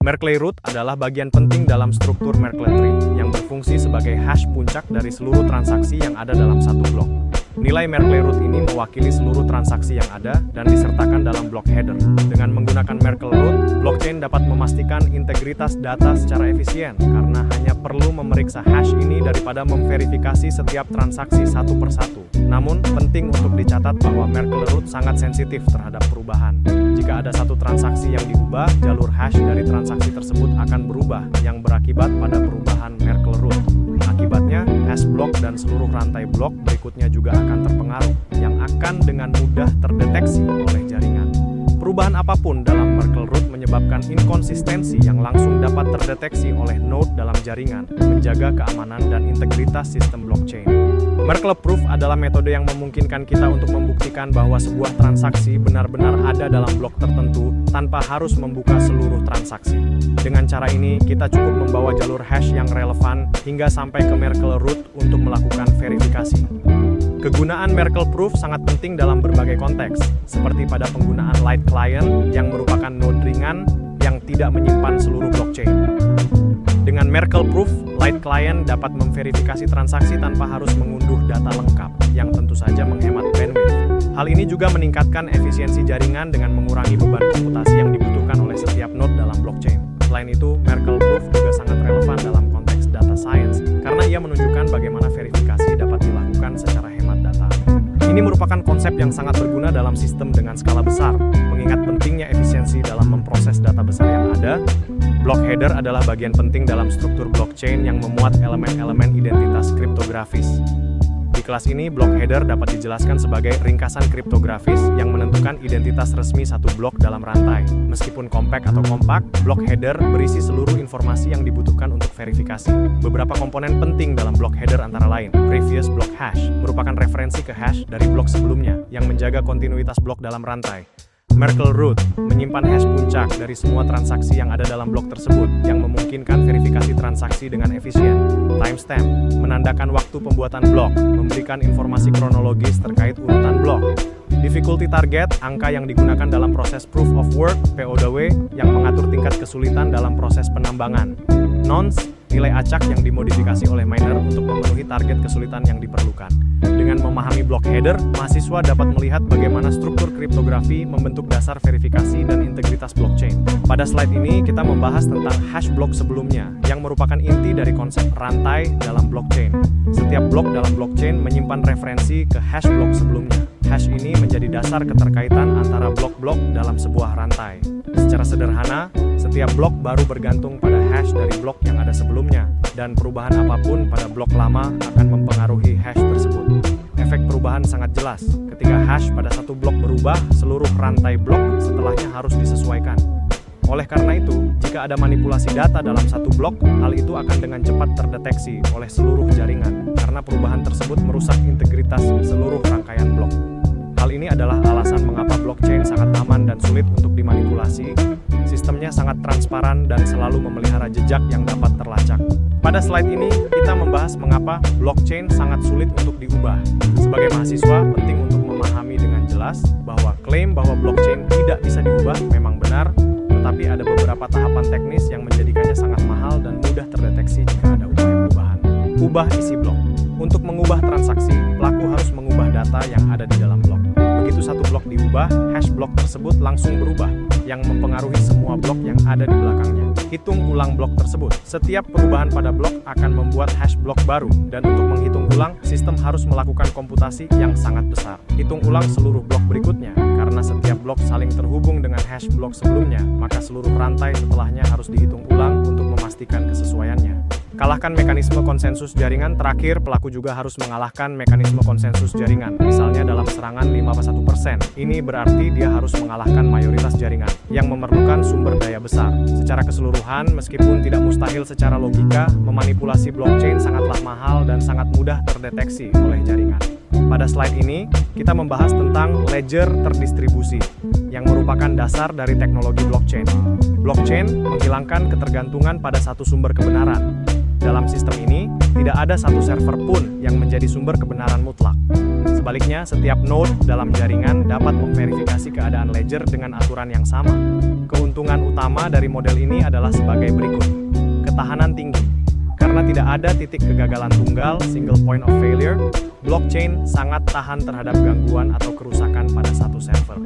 Merkle root adalah bagian penting dalam struktur Merkle tree yang berfungsi sebagai hash puncak dari seluruh transaksi yang ada dalam satu blok. Nilai Merkle root ini mewakili seluruh transaksi yang ada dan disertakan dalam blok header. Dengan menggunakan Merkle root, blockchain dapat memastikan integritas data secara efisien karena hanya perlu memeriksa hash ini daripada memverifikasi setiap transaksi satu persatu. Namun, penting untuk dicatat bahwa Merkle root sangat sensitif terhadap perubahan. Jika ada satu transaksi yang diubah, jalur hash dari transaksi tersebut akan berubah, yang berakibat pada perubahan Merkle root. Akibatnya, hash block dan seluruh rantai blok berikutnya juga akan terpengaruh, yang akan dengan mudah terdeteksi oleh jaringan. Perubahan apapun dalam Merkle root menyebabkan inkonsistensi yang langsung dapat terdeteksi oleh node dalam jaringan, menjaga keamanan dan integritas sistem blockchain. Merkle proof adalah metode yang memungkinkan kita untuk membuktikan bahwa sebuah transaksi benar-benar ada dalam blok tertentu tanpa harus membuka seluruh transaksi. Dengan cara ini, kita cukup membawa jalur hash yang relevan hingga sampai ke Merkle root untuk melakukan verifikasi. Kegunaan Merkle proof sangat penting dalam berbagai konteks, seperti pada penggunaan Light Client yang merupakan node ringan yang tidak menyimpan seluruh blockchain. Dengan Merkle proof, Light Client dapat memverifikasi transaksi tanpa harus mengunduh data lengkap, yang tentu saja menghemat bandwidth. Hal ini juga meningkatkan efisiensi jaringan dengan mengurangi beban komputasi yang dibutuhkan oleh setiap node dalam blockchain. Selain itu, Merkle proof juga sangat relevan dalam konteks data science, karena ia menunjukkan bagaimana verifikasi dapat dilakukan secara hemat data. Ini merupakan konsep yang sangat berguna dalam sistem dengan skala besar, mengingat pentingnya efisiensi dalam memproses data besar yang ada. Block header adalah bagian penting dalam struktur blockchain yang memuat elemen-elemen identitas kriptografis. Di kelas ini, block header dapat dijelaskan sebagai ringkasan kriptografis yang menentukan identitas resmi satu blok dalam rantai. Meskipun compact atau kompak, block header berisi seluruh informasi yang dibutuhkan untuk verifikasi. Beberapa komponen penting dalam block header antara lain, previous block hash, merupakan referensi ke hash dari blok sebelumnya yang menjaga kontinuitas blok dalam rantai. Merkle root menyimpan hash puncak dari semua transaksi yang ada dalam blok tersebut yang memungkinkan verifikasi transaksi dengan efisien. Timestamp menandakan waktu pembuatan blok, memberikan informasi kronologis terkait urutan blok. Difficulty target, angka yang digunakan dalam proses proof of work (POW) yang mengatur tingkat kesulitan dalam proses penambangan. Nonce, nilai acak yang dimodifikasi oleh miner untuk memenuhi target kesulitan yang diperlukan. Dengan memahami block header, mahasiswa dapat melihat bagaimana struktur kriptografi membentuk dasar verifikasi dan integritas blockchain. Pada slide ini, kita membahas tentang hash block sebelumnya, yang merupakan inti dari konsep rantai dalam blockchain. Setiap blok dalam blockchain menyimpan referensi ke hash block sebelumnya. Hash ini menjadi dasar keterkaitan antara blok-blok dalam sebuah rantai. Secara sederhana, setiap blok baru bergantung pada hash dari blok yang ada sebelumnya, dan perubahan apapun pada blok lama akan mempengaruhi hash tersebut. Efek perubahan sangat jelas. Ketika hash pada satu blok berubah, seluruh rantai blok setelahnya harus disesuaikan. Oleh karena itu, jika ada manipulasi data dalam satu blok, hal itu akan dengan cepat terdeteksi oleh seluruh jaringan, karena perubahan tersebut merusak integritas seluruh rangkaian blok. Hal ini adalah alasan mengapa blockchain sangat aman dan sulit untuk dimanipulasi. Sistemnya sangat transparan dan selalu memelihara jejak yang dapat terlacak. Pada slide ini, kita membahas mengapa blockchain sangat sulit untuk diubah. Sebagai mahasiswa, penting untuk memahami dengan jelas bahwa klaim bahwa blockchain tidak bisa diubah memang benar, tetapi ada beberapa tahapan teknis yang menjadikannya sangat mahal dan mudah terdeteksi jika ada upaya perubahan. Ubah isi blok. Untuk mengubah transaksi, pelaku harus mengubah data yang ada di dalam blok. Begitu satu blok diubah, hash blok tersebut langsung berubah, yang mempengaruhi semua blok yang ada di belakangnya. Hitung ulang blok tersebut. Setiap perubahan pada blok akan membuat hash blok baru, dan untuk menghitung ulang, sistem harus melakukan komputasi yang sangat besar. Hitung ulang seluruh blok berikutnya. Karena setiap blok saling terhubung dengan hash blok sebelumnya, maka seluruh rantai setelahnya harus dihitung ulang untuk memastikan kesesuaiannya. Kalahkan mekanisme konsensus jaringan. Terakhir, pelaku juga harus mengalahkan mekanisme konsensus jaringan. Misalnya dalam serangan 5-1%. Ini berarti dia harus mengalahkan mayoritas jaringan yang memerlukan sumber daya besar. Secara keseluruhan, meskipun tidak mustahil secara logika, memanipulasi blockchain sangatlah mahal dan sangat mudah terdeteksi oleh jaringan. Pada slide ini, kita membahas tentang ledger terdistribusi, yang merupakan dasar dari teknologi blockchain. Blockchain menghilangkan ketergantungan pada satu sumber kebenaran. Dalam sistem ini, tidak ada satu server pun yang menjadi sumber kebenaran mutlak. Sebaliknya, setiap node dalam jaringan dapat memverifikasi keadaan ledger dengan aturan yang sama. Keuntungan utama dari model ini adalah sebagai berikut. Ketahanan tinggi. Karena tidak ada titik kegagalan tunggal, single point of failure, blockchain sangat tahan terhadap gangguan atau kerusakan pada satu server.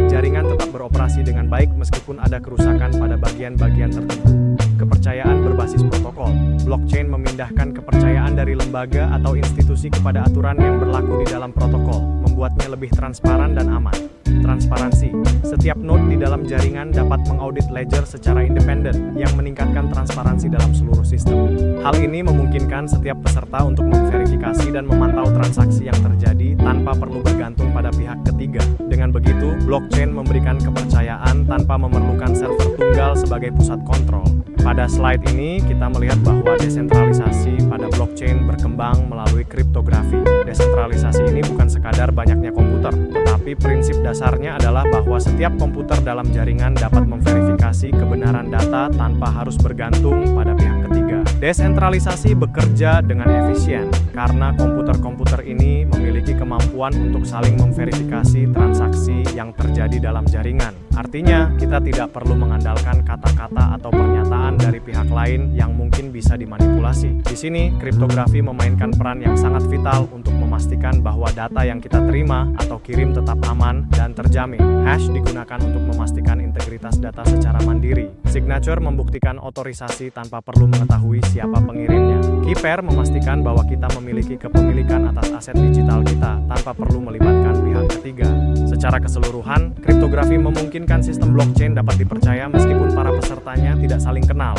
Jaringan tetap beroperasi dengan baik meskipun ada kerusakan pada bagian-bagian tertentu. Kepercayaan berbasis protokol. Blockchain memindahkan kepercayaan dari lembaga atau institusi kepada aturan yang berlaku di dalam protokol, membuatnya lebih transparan dan aman. Transparansi. Setiap node di dalam jaringan dapat mengaudit ledger secara independen yang meningkatkan transparansi dalam seluruh sistem. Hal ini memungkinkan setiap peserta untuk memverifikasi dan memantau transaksi yang terjadi tanpa perlu bergantung pada pihak ketiga. Dengan begitu, blockchain memberikan kepercayaan tanpa memerlukan server tunggal sebagai pusat kontrol. Pada slide ini, kita melihat bahwa desentralisasi pada blockchain berkembang melalui kriptografi. Desentralisasi ini bukan sekadar banyaknya komputer, tetapi prinsip dasarnya adalah bahwa setiap komputer dalam jaringan dapat memverifikasi kebenaran data tanpa harus bergantung pada pihak ketiga. Desentralisasi bekerja dengan efisien karena komputer-komputer ini memiliki kemampuan untuk saling memverifikasi transaksi yang terjadi dalam jaringan. Artinya, kita tidak perlu mengandalkan kata-kata atau pernyataan dari pihak lain yang mungkin bisa dimanipulasi. Di sini, kriptografi memainkan peran yang sangat vital untuk memastikan bahwa data yang kita terima atau kirim tetap aman dan terjamin. Hash digunakan untuk memastikan integritas data secara mandiri. Signature membuktikan otorisasi tanpa perlu mengetahui siapa pengirimnya. Key pair memastikan bahwa kita memiliki kepemilikan atas aset digital kita tanpa perlu melibatkan pihak ketiga. Secara keseluruhan, kriptografi memungkinkan sistem blockchain dapat dipercaya meskipun para pesertanya tidak saling kenal.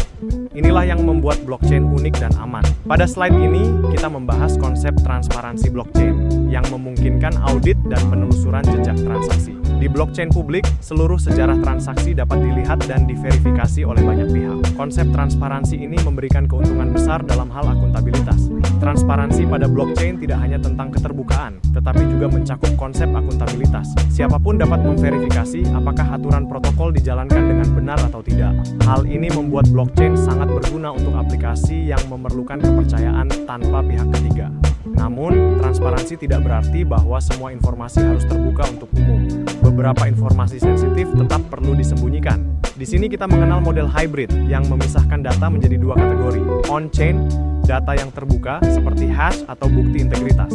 Inilah yang membuat blockchain unik dan aman. Pada slide ini, kita membahas konsep transparansi blockchain yang memungkinkan audit dan penelusuran jejak transaksi. Di blockchain publik, seluruh sejarah transaksi dapat dilihat dan diverifikasi oleh banyak pihak. Konsep transparansi ini memberikan keuntungan besar dalam hal akuntabilitas. Transparansi pada blockchain tidak hanya tentang keterbukaan, tetapi juga mencakup konsep akuntabilitas. Siapapun dapat memverifikasi apakah aturan protokol dijalankan dengan benar atau tidak. Hal ini membuat blockchain sangat berguna untuk aplikasi yang memerlukan kepercayaan tanpa pihak ketiga. Namun, transparansi tidak berarti bahwa semua informasi harus terbuka untuk umum. Beberapa informasi sensitif tetap perlu disembunyikan. Di sini kita mengenal model hybrid yang memisahkan data menjadi dua kategori. On-chain, data yang terbuka seperti hash atau bukti integritas.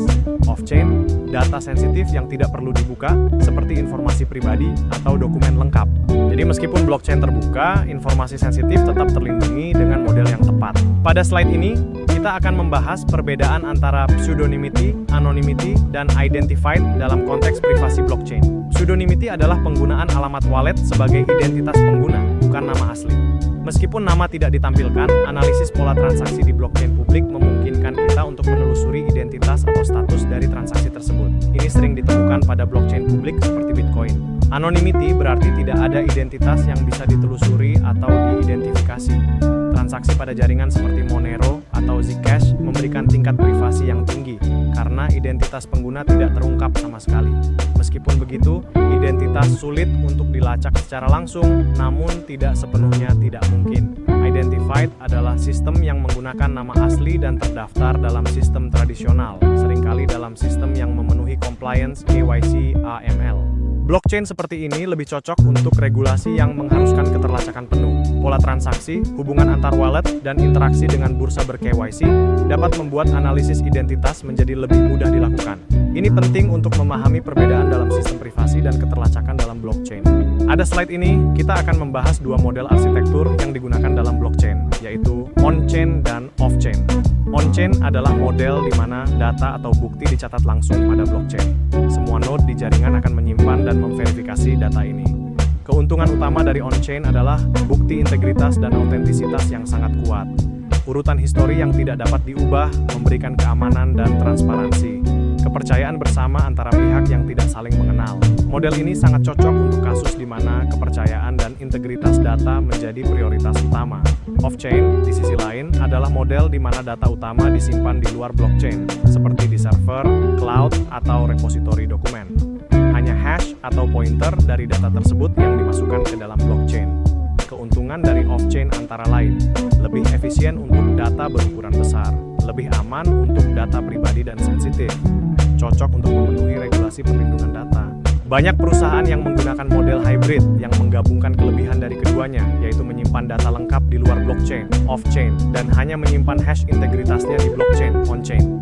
Off-chain, data sensitif yang tidak perlu dibuka seperti informasi pribadi atau dokumen lengkap. Jadi meskipun blockchain terbuka, informasi sensitif tetap terlindungi dengan model yang tepat. Pada slide ini, kita akan membahas perbedaan antara pseudonymity, anonymity, dan identified dalam konteks privasi blockchain. Pseudonymity adalah penggunaan alamat wallet sebagai identitas pengguna, bukan nama asli. Meskipun nama tidak ditampilkan, analisis pola transaksi di blockchain publik memungkinkan kita untuk menelusuri identitas atau status dari transaksi tersebut. Ini sering ditemukan pada blockchain publik seperti Bitcoin. Anonymity berarti tidak ada identitas yang bisa ditelusuri atau diidentifikasi. Transaksi pada jaringan seperti Monero atau Zcash memberikan tingkat privasi yang tinggi karena identitas pengguna tidak terungkap sama sekali. Meskipun begitu, identitas sulit untuk dilacak secara langsung, namun tidak sepenuhnya tidak mungkin. Identified adalah sistem yang menggunakan nama asli dan terdaftar dalam sistem tradisional, seringkali dalam sistem yang memenuhi compliance KYC AML. Blockchain seperti ini lebih cocok untuk regulasi yang mengharuskan keterlacakan penuh. Pola transaksi, hubungan antar wallet, dan interaksi dengan bursa ber-KYC dapat membuat analisis identitas menjadi lebih mudah dilakukan. Ini penting untuk memahami perbedaan dalam sistem privasi dan keterlacakan dalam blockchain. Pada slide ini, kita akan membahas dua model arsitektur yang digunakan dalam blockchain, yaitu on-chain dan off-chain. On-chain adalah model di mana data atau bukti dicatat langsung pada blockchain. Semua node di jaringan akan menyimpan dan memverifikasi data ini. Keuntungan utama dari on-chain adalah bukti integritas dan autentisitas yang sangat kuat. Urutan histori yang tidak dapat diubah memberikan keamanan dan transparansi. Kepercayaan bersama antara pihak yang tidak saling mengenal. Model ini sangat cocok untuk kasus di mana kepercayaan dan integritas data menjadi prioritas utama. Off-chain, di sisi lain, adalah model di mana data utama disimpan di luar blockchain, seperti di server, cloud, atau repositori dokumen. Hanya hash atau pointer dari data tersebut yang dimasukkan ke dalam blockchain. Keuntungan dari off-chain antara lain, lebih efisien untuk data berukuran besar. lebih aman untuk data pribadi dan sensitif, cocok untuk memenuhi regulasi perlindungan data. Banyak perusahaan yang menggunakan model hybrid yang menggabungkan kelebihan dari keduanya, yaitu menyimpan data lengkap di luar blockchain, off-chain, dan hanya menyimpan hash integritasnya di blockchain, on-chain.